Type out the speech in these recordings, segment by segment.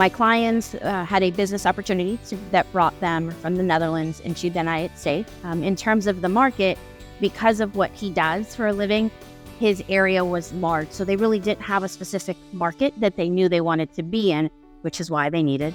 My clients had a business opportunity that brought them from the Netherlands into the United States. In terms of the market, because of what he does for a living, his area was large. So they really didn't have a specific market that they knew they wanted to be in, which is why they needed.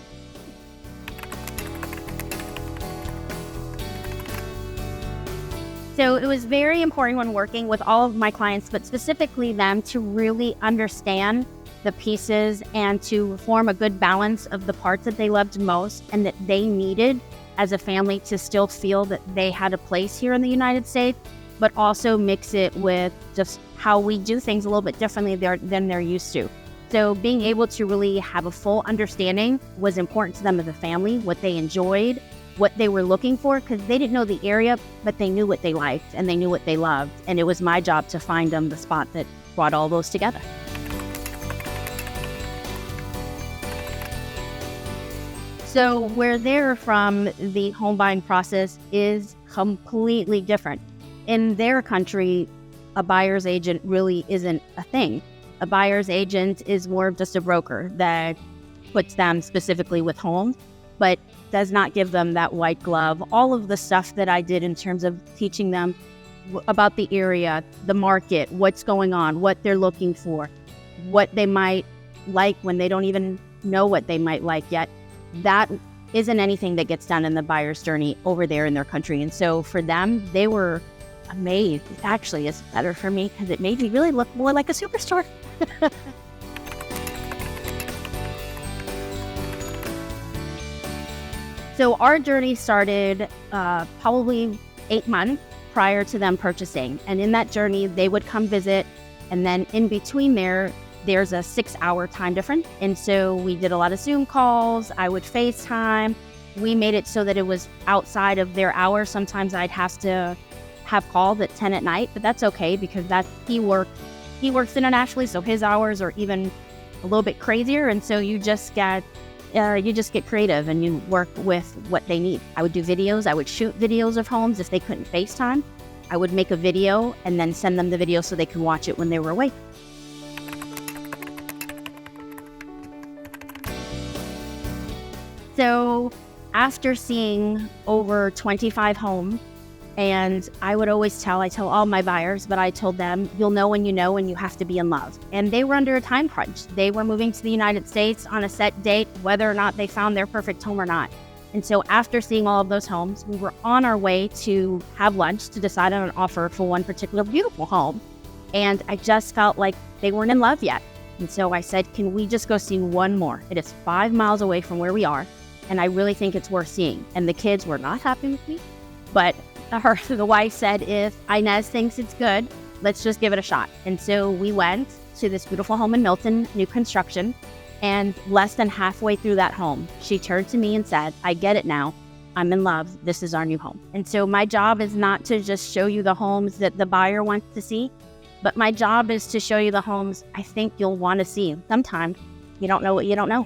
So it was very important when working with all of my clients, but specifically them, to really understand the pieces and to form a good balance of the parts that they loved most and that they needed as a family to still feel that they had a place here in the United States, but also mix it with just how we do things a little bit differently than they're used to. So being able to really have a full understanding was important to them as a family, what they enjoyed, what they were looking for, because they didn't know the area, but they knew what they liked and they knew what they loved. And it was my job to find them the spot that brought all those together. So where they're from, the home buying process is completely different. In their country, a buyer's agent really isn't a thing. A buyer's agent is more of just a broker that puts them specifically with homes, but does not give them that white glove. All of the stuff that I did in terms of teaching them about the area, the market, what's going on, what they're looking for, what they might like when they don't even know what they might like yet, that isn't anything that gets done in the buyer's journey over there in their country. And so for them, they were amazed. Actually, it's better for me because it made me really look more like a superstar. So our journey started probably 8 months prior to them purchasing. And in that journey, they would come visit. And then in between there's a 6-hour time difference. And so we did a lot of Zoom calls. I would FaceTime. We made it so that it was outside of their hours. Sometimes I'd have to have calls at 10 at night, but that's okay because he works internationally. So his hours are even a little bit crazier. And so you just get creative and you work with what they need. I would do videos. I would shoot videos of homes if they couldn't FaceTime. I would make a video and then send them the video so they could watch it when they were awake. So after seeing over 25 homes, and I tell all my buyers, but I told them, you'll know when you have to be in love. And they were under a time crunch. They were moving to the United States on a set date, whether or not they found their perfect home or not. And so after seeing all of those homes, we were on our way to have lunch to decide on an offer for one particular beautiful home. And I just felt like they weren't in love yet. And so I said, can we just go see one more? It is 5 miles away from where we are. And I really think it's worth seeing. And the kids were not happy with me, but the wife said, if Inez thinks it's good, let's just give it a shot. And so we went to this beautiful home in Milton, new construction, and less than halfway through that home, she turned to me and said, I get it now. I'm in love. This is our new home. And so my job is not to just show you the homes that the buyer wants to see, but my job is to show you the homes I think you'll want to see. Sometimes you don't know what you don't know.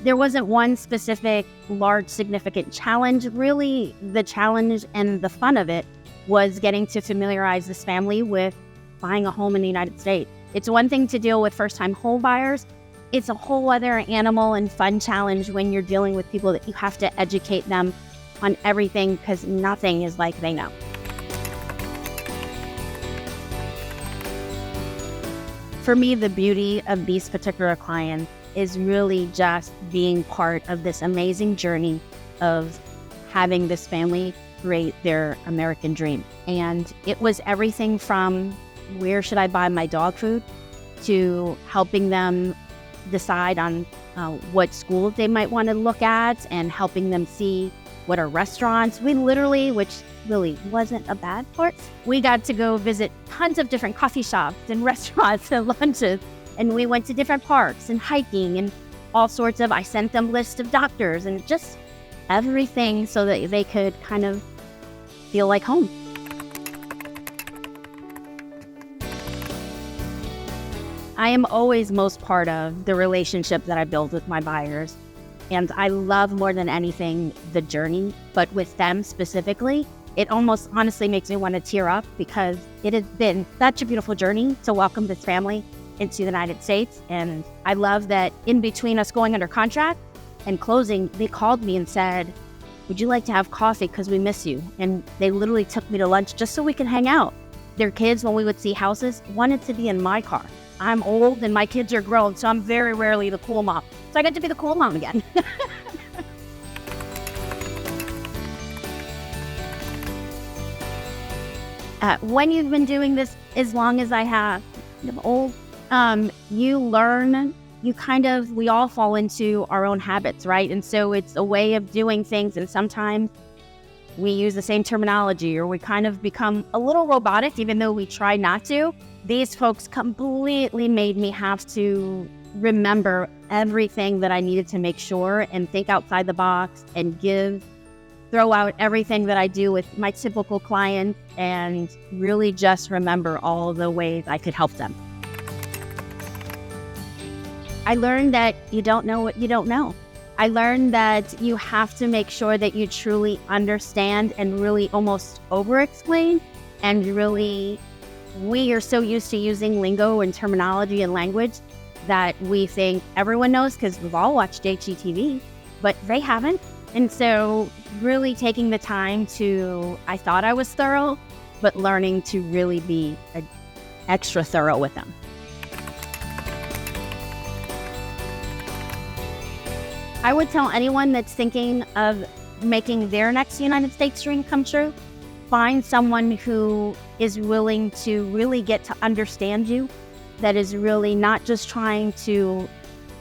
There wasn't one specific large significant challenge. Really, the challenge and the fun of it was getting to familiarize this family with buying a home in the United States. It's one thing to deal with first-time home buyers. It's a whole other animal and fun challenge when you're dealing with people that you have to educate them on everything because nothing is like they know. For me, the beauty of these particular clients is really just being part of this amazing journey of having this family create their American dream. And it was everything from where should I buy my dog food to helping them decide on what schools they might want to look at and helping them see what are restaurants. We literally, which really wasn't a bad part, we got to go visit tons of different coffee shops and restaurants and lunches. And we went to different parks and hiking and all sorts of, I sent them lists of doctors and just everything so that they could kind of feel like home. I am always most part of the relationship that I build with my buyers. And I love more than anything the journey, but with them specifically, it almost honestly makes me want to tear up because it has been such a beautiful journey to welcome this family. into the United States. And I love that in between us going under contract and closing, they called me and said, would you like to have coffee? Because we miss you. And they literally took me to lunch just so we could hang out. Their kids, when we would see houses, wanted to be in my car. I'm old and my kids are grown, so I'm very rarely the cool mom. So I got to be the cool mom again. When you've been doing this as long as I have, I'm old, you learn, we all fall into our own habits, right? And so it's a way of doing things, and sometimes we use the same terminology, or we kind of become a little robotic, even though we try not to. These folks completely made me have to remember everything that I needed to make sure and think outside the box and throw out everything that I do with my typical clients and really just remember all the ways I could help them. I learned that you don't know what you don't know. I learned that you have to make sure that you truly understand and really almost over-explain. And really, we are so used to using lingo and terminology and language that we think everyone knows because we've all watched HGTV, but they haven't. And so really taking the time I thought I was thorough, but learning to really be extra thorough with them. I would tell anyone that's thinking of making their next United States dream come true, find someone who is willing to really get to understand you, that is really not just trying to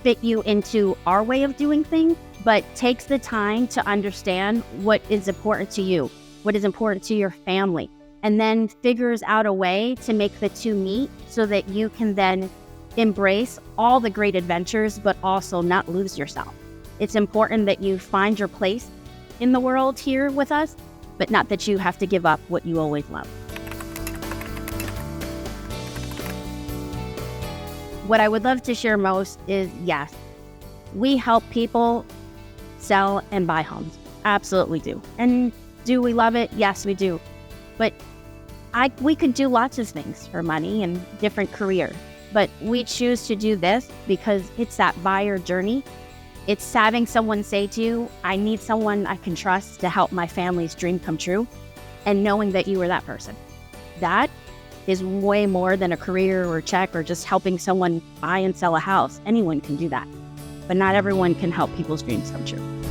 fit you into our way of doing things, but takes the time to understand what is important to you, what is important to your family, and then figures out a way to make the two meet so that you can then embrace all the great adventures, but also not lose yourself. It's important that you find your place in the world here with us, but not that you have to give up what you always love. What I would love to share most is, yes, we help people sell and buy homes. Absolutely do. And do we love it? Yes, we do. But we could do lots of things for money and different careers, but we choose to do this because it's that buyer journey. It's having someone say to you, I need someone I can trust to help my family's dream come true, and knowing that you are that person. That is way more than a career or check or just helping someone buy and sell a house. Anyone can do that, but not everyone can help people's dreams come true.